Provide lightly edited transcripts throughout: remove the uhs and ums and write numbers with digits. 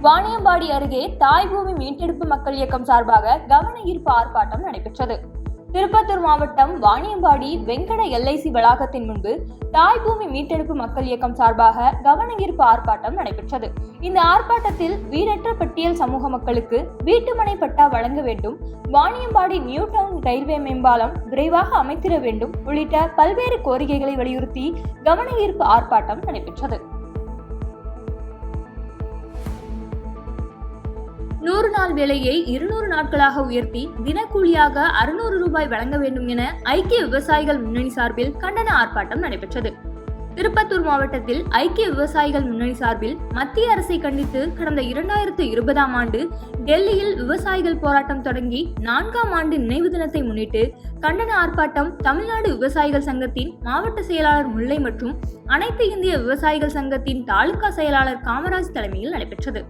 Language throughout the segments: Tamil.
வாணியம்பாடி அருகே தாய்பூமி மீட்டெடுப்பு மக்கள் இயக்கம் சார்பாக கவன ஈர்ப்பு ஆர்ப்பாட்டம் நடைபெற்றது. திருப்பத்தூர் மாவட்டம் வாணியம்பாடி வெங்கட எல்ஐசி வளாகத்தின் முன்பு தாய்பூமி மீட்டெடுப்பு மக்கள் இயக்கம் சார்பாக கவன ஈர்ப்பு ஆர்ப்பாட்டம் நடைபெற்றது. இந்த ஆர்ப்பாட்டத்தில் வீடற்ற பட்டியல் சமூக மக்களுக்கு வீட்டுமனை பட்டா வழங்க வேண்டும், வாணியம்பாடி நியூ டவுன் ரயில்வே மேம்பாலம் விரைவாக அமைத்திட வேண்டும் உள்ளிட்ட பல்வேறு கோரிக்கைகளை வலியுறுத்தி கவன ஈர்ப்பு ஆர்ப்பாட்டம் நடைபெற்றது. 100 நாள் வேலையை 200 நாட்களாக உயர்த்தி தினக்கூலியாக 600 ரூபாய் வழங்க வேண்டும் என ஐக்கிய விவசாயிகள் முன்னணி சார்பில் கண்டன ஆர்ப்பாட்டம் நடைபெற்றது. திருப்பத்தூர் மாவட்டத்தில் ஐக்கிய விவசாயிகள் முன்னணி சார்பில் மத்திய அரசை கண்டித்து கடந்த 2020ஆம் ஆண்டு டெல்லியில் விவசாயிகள் போராட்டம் தொடங்கி 4ஆம் ஆண்டு நினைவு தினத்தை முன்னிட்டு கண்டன ஆர்ப்பாட்டம் தமிழ்நாடு விவசாயிகள் சங்கத்தின் மாவட்ட செயலாளர் முல்லை மற்றும் அனைத்து இந்திய விவசாயிகள் சங்கத்தின் தாலுகா செயலாளர் காமராஜ் தலைமையில் நடைபெற்றது.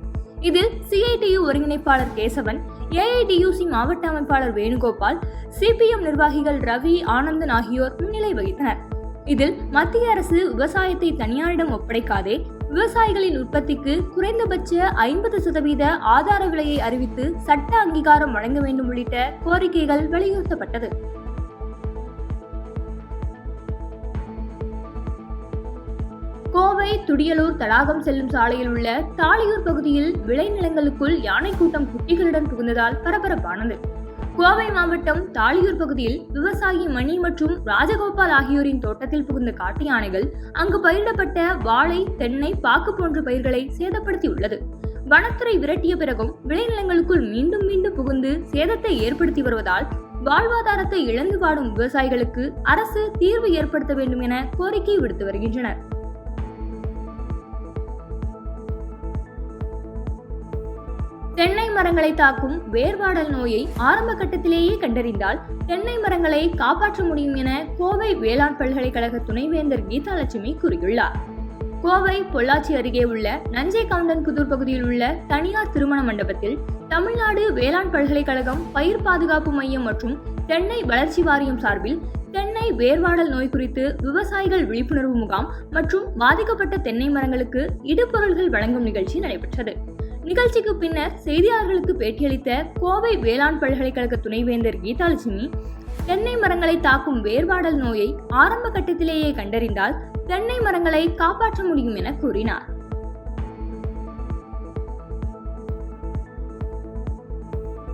இதில் CITU ஒருங்கிணைப்பாளர் கேசவன், AITUC மாவட்ட அமைப்பாளர் வேணுகோபால், CPM நிர்வாகிகள் ரவி, ஆனந்தன் ஆகியோர் முன்னிலை வகித்தனர். இதில் மத்திய அரசு விவசாயத்தை தனியாரிடம் ஒப்படைக்காதே, விவசாயிகளின் உற்பத்திக்கு குறைந்தபட்ச 50% ஆதார விலையை அறிவித்து சட்ட அங்கீகாரம் வழங்க வேண்டும் உள்ளிட்ட கோரிக்கைகள் வலியுறுத்தப்பட்டது. கோவை துடியலூர் தடாகம் செல்லும் சாலையில் உள்ள தாளியூர் பகுதியில் விளைநிலங்களுக்குள் யானை கூட்டம் குட்டிகளுடன் புகுந்ததால் பரபரப்பானது. கோவை மாவட்டம் தாளியூர் பகுதியில் விவசாயி மணி மற்றும் ராஜகோபால் ஆகியோரின் தோட்டத்தில் புகுந்த காட்டு யானைகள் அங்கு பயிரிடப்பட்ட வாழை, தென்னை, பாக்கு போன்ற பயிர்களை சேதப்படுத்தியுள்ளது. வனத்துறை விரட்டிய பிறகும் விளைநிலங்களுக்குள் மீண்டும் மீண்டும் புகுந்து சேதத்தை ஏற்படுத்தி வருவதால் வாழ்வாதாரத்தை இழந்து வாடும் விவசாயிகளுக்கு அரசு தீர்வு ஏற்படுத்த வேண்டும் என கோரிக்கை விடுத்து வருகின்றனர். தென்னை மரங்களை தாக்கும் வேர்வாடல் நோயை ஆரம்ப கட்டத்திலேயே கண்டறிந்தால் தென்னை மரங்களை காப்பாற்ற முடியும் என கோவை வேளாண் பல்கலைக்கழக துணைவேந்தர் கீதாலட்சுமி கூறியுள்ளார். கோவை பொள்ளாச்சி அருகே உள்ள நஞ்சை கவுண்டன்புதூர் பகுதியில் உள்ள தனியார் திருமண மண்டபத்தில் தமிழ்நாடு வேளாண் பல்கலைக்கழகம் பயிர் பாதுகாப்பு மையம் மற்றும் தென்னை வளர்ச்சி வாரியம் சார்பில் தென்னை வேர்வாடல் நோய் குறித்து விவசாயிகள் விழிப்புணர்வு முகாம் மற்றும் பாதிக்கப்பட்ட தென்னை மரங்களுக்கு இடுபொருள்கள் வழங்கும் நிகழ்ச்சி நடைபெற்றது. நிகழ்ச்சிக்கு பின்னர் செய்தியாளர்களுக்கு பேட்டியளித்த கோவை வேளாண் பல்கலைக்கழக துணைவேந்தர் கீதாலட்சுமி, தென்னை மரங்களை தாக்கும் வேர்வாடல் நோயை ஆரம்ப கட்டத்திலேயே கண்டறிந்தால் தென்னை மரங்களை காப்பாற்ற முடியும் என கூறினார்.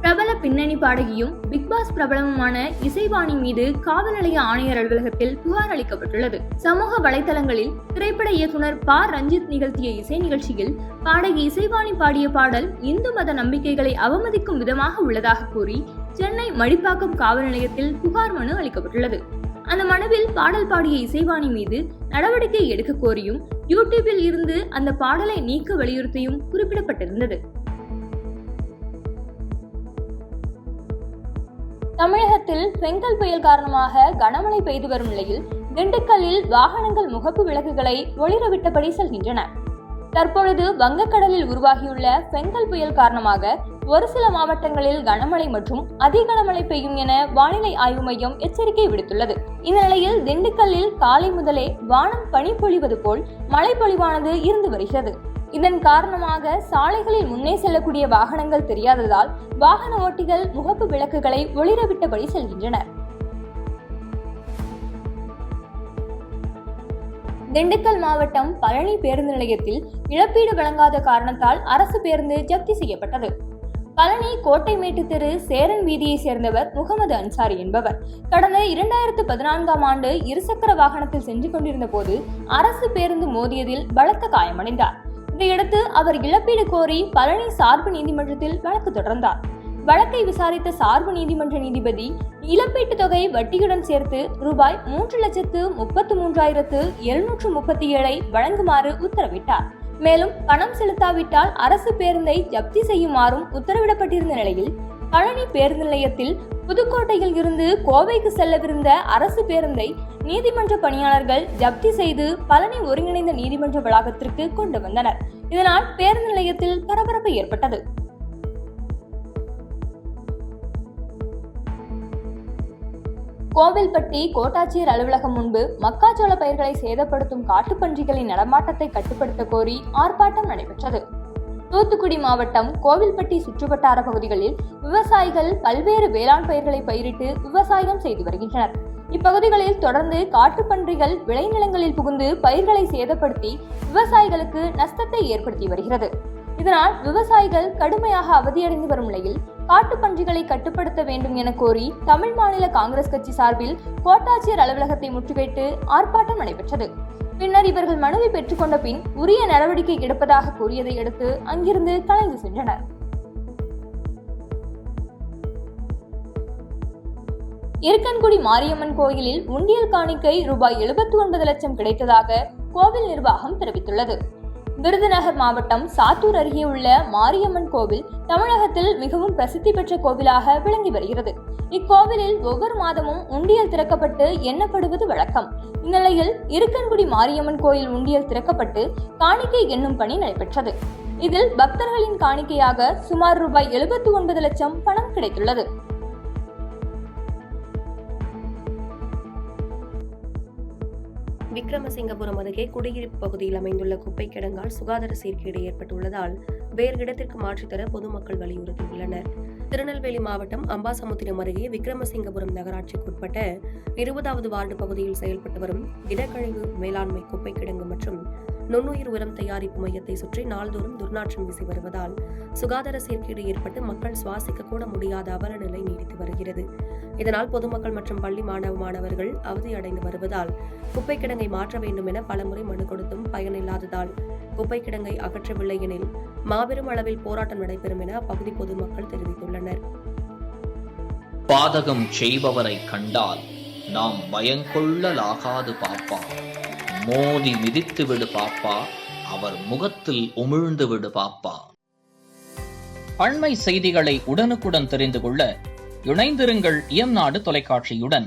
பிரபல பின்னணி பாடகியும் பிக்பாஸ் பிரபலமுமான இசைவாணி மீது காவல் நிலைய ஆணையர் அலுவலகத்தில் புகார் அளிக்கப்பட்டுள்ளது. சமூக வலைதளங்களில் திரைப்பட இயக்குனர் ப. ரஞ்சித் நிகழ்த்திய இசை நிகழ்ச்சியில் பாடகி இசைவாணி பாடிய பாடல் இந்து மத நம்பிக்கைகளை அவமதிக்கும் விதமாக உள்ளதாக கூறி சென்னை மடிப்பாக்கம் காவல் நிலையத்தில் புகார் மனு அளிக்கப்பட்டுள்ளது. அந்த மனுவில் பாடல் பாடிய இசைவாணி மீது நடவடிக்கை எடுக்க கோரியும் யூடியூபில் இருந்து அந்த பாடலை நீக்க வலியுறுத்தியும் குறிப்பிடப்பட்டிருந்தது. தமிழகத்தில் பெங்கல் புயல் காரணமாக கனமழை பெய்து வரும் நிலையில் திண்டுக்கல்லில் வாகனங்கள் முகப்பு விளக்குகளை ஒளிரவிட்டபடி செல்கின்றன. தற்பொழுது வங்கக்கடலில் உருவாகியுள்ள பெங்கல் புயல் காரணமாக ஒரு சில மாவட்டங்களில் கனமழை மற்றும் அதி கனமழை பெய்யும் என வானிலை ஆய்வு மையம் எச்சரிக்கை விடுத்துள்ளது. இந்த நிலையில் திண்டுக்கல்லில் காலை முதலே வானம் பனி பொழிவது போல் மழை பொழிவானது இருந்து வருகிறது. இதன் காரணமாக சாலைகளில் முன்னே செல்லக்கூடிய வாகனங்கள் தெரியாததால் வாகன ஓட்டிகள் முகப்பு விளக்குகளை ஒளிரவிட்டபடி செல்கின்றனர். திண்டுக்கல் மாவட்டம் பழனி பேருந்து நிலையத்தில் இழப்பீடு வழங்காத காரணத்தால் அரசு பேருந்து ஜப்தி செய்யப்பட்டது. பழனி கோட்டைமேட்டு தெரு சேரன் வீதியை சேர்ந்தவர் முகமது அன்சாரி என்பவர் கடந்த 2014ஆம் ஆண்டு இருசக்கர வாகனத்தில் சென்று கொண்டிருந்த போது அரசு பேருந்து மோதியதில் பலத்த காயமடைந்தார். இதையடுத்து அவர் இழப்பீடு கோரி பழனி சார்பு நீதிமன்றத்தில் வழக்கு தொடர்ந்தார். வழக்கை விசாரித்த சார்பு நீதிமன்ற நீதிபதி இழப்பீட்டு தொகை வட்டியுடன் சேர்த்து ரூபாய் 3,33,737 வழங்குமாறு உத்தரவிட்டார். மேலும் பணம் செலுத்தாவிட்டால் அரசு பேருந்தை ஜப்தி செய்யுமாறும் உத்தரவிடப்பட்டிருந்த நிலையில் பழனி பேருந்து நிலையத்தில் புதுக்கோட்டையில் இருந்து கோவைக்கு செல்லவிருந்த அரசு பேருந்தை நீதிமன்ற பணியாளர்கள் ஜப்தி செய்து பழனி ஒருங்கிணைந்த நீதிமன்ற வளாகத்திற்கு கொண்டு வந்தனர். இதனால் பேருந்து நிலையத்தில் பரபரப்பு ஏற்பட்டது. கோவில்பட்டி கோட்டாட்சியர் அலுவலகம் முன்பு மக்காச்சோள பயிர்களை சேதப்படுத்தும் காட்டுப்பன்றிகளின் நடமாட்டத்தை கட்டுப்படுத்த கோரி ஆர்ப்பாட்டம் நடைபெற்றது. தூத்துக்குடி மாவட்டம் கோவில்பட்டி சுற்றுவட்டார பகுதிகளில் விவசாயிகள் பல்வேறு வேளாண் பயிர்களை பயிரிட்டு விவசாயம் செய்து வருகின்றனர். இப்பகுதிகளில் தொடர்ந்து காட்டுப்பன்றிகள் விளைநிலங்களில் புகுந்து பயிர்களை சேதப்படுத்தி விவசாயிகளுக்கு நஷ்டத்தை ஏற்படுத்தி வருகிறது. இதனால் விவசாயிகள் கடுமையாக அவதியடைந்து வரும் நிலையில் காட்டுப்பன்றிகளை கட்டுப்படுத்த வேண்டும் என கோரி தமிழ் மாநில காங்கிரஸ் கட்சி சார்பில் கோட்டாட்சியர் அலுவலகத்தை முற்றுகையிட்டு ஆர்ப்பாட்டம் நடைபெற்றது. பின்னர் இவர்கள் மனுவை பெற்றுக்கொண்ட பின் உரிய நடவடிக்கை எடுப்பதாக கூறியதை அடுத்து அங்கிருந்து கலைந்து சென்றனர். இருக்கன்குடி மாரியம்மன் கோயிலில் உண்டியல் காணிக்கை ரூபாய் 79 லட்சம் கிடைத்ததாக கோவில் நிர்வாகம் தெரிவித்துள்ளது. விருதுநகர் மாவட்டம் சாத்தூர் அருகே உள்ள மாரியம்மன் கோவில் தமிழகத்தில் மிகவும் பிரசித்தி பெற்ற கோவிலாக விளங்கி வருகிறது. இக்கோவிலில் ஒவ்வொரு மாதமும் உண்டியல் திறக்கப்பட்டு எண்ணப்படுவது வழக்கம். இந்நிலையில் இருக்கன்குடி மாரியம்மன் கோயில் உண்டியல் திறக்கப்பட்டு காணிக்கை எண்ணும் பணி நடைபெற்றது. இதில் பக்தர்களின் காணிக்கையாக சுமார் ரூபாய் 79 லட்சம் பணம் கிடைத்துள்ளது. விக்ரமசிங்கபுரம் அருகே குடியிருப்பு பகுதியில் அமைந்துள்ள குப்பை கிடங்கால் சுகாதார சீர்கேடு ஏற்பட்டுள்ளதால் வேறு இடத்திற்கு மாற்றித்தர பொதுமக்கள் வலியுறுத்தியுள்ளனர். திருநெல்வேலி மாவட்டம் அம்பாசமுத்திரம் அருகே விக்ரமசிங்கபுரம் நகராட்சிக்குட்பட்ட 20வது வார்டு பகுதியில் செயல்பட்டு வரும் திடக்கழிவு மேலாண்மை குப்பை கிடங்கு மற்றும் நுண்ணுயிர் உரம் தயாரிப்பு மையத்தை சுற்றி நாள்தோறும் துர்நாற்றம் வீசி வருவதால் சுகாதார சீர்கேடு ஏற்பட்டு மக்கள் சுவாசிக்க கூட முடியாத அவல நிலை நீடித்து வருகிறது. இதனால் பொதுமக்கள் மற்றும் பள்ளி மாணவர்கள் அவதியடைந்து வருவதால் குப்பை கிடங்கை மாற்ற வேண்டும் என பலமுறை மனு கொடுத்தும் பயனில்லாததால் குப்பை கிடங்கை அகற்றவில்லை எனில் மாபெரும் அளவில் போராட்டம் நடைபெறும் என அப்பகுதி பொதுமக்கள் தெரிவித்துள்ளனர். பாதகம் செய்பவரை கண்டால் நாம் பயங்கொள்ளலாகாது பாப்பா, மோதி மிதித்து விடு பாப்பா, அவர் முகத்தில் உமிழ்ந்து விடு பாப்பா. அண்மை செய்திகளை உடனுக்குடன் தெரிந்து கொள்ள இணைந்திருங்கள் இயம்நாடு தொலைக்காட்சியுடன்.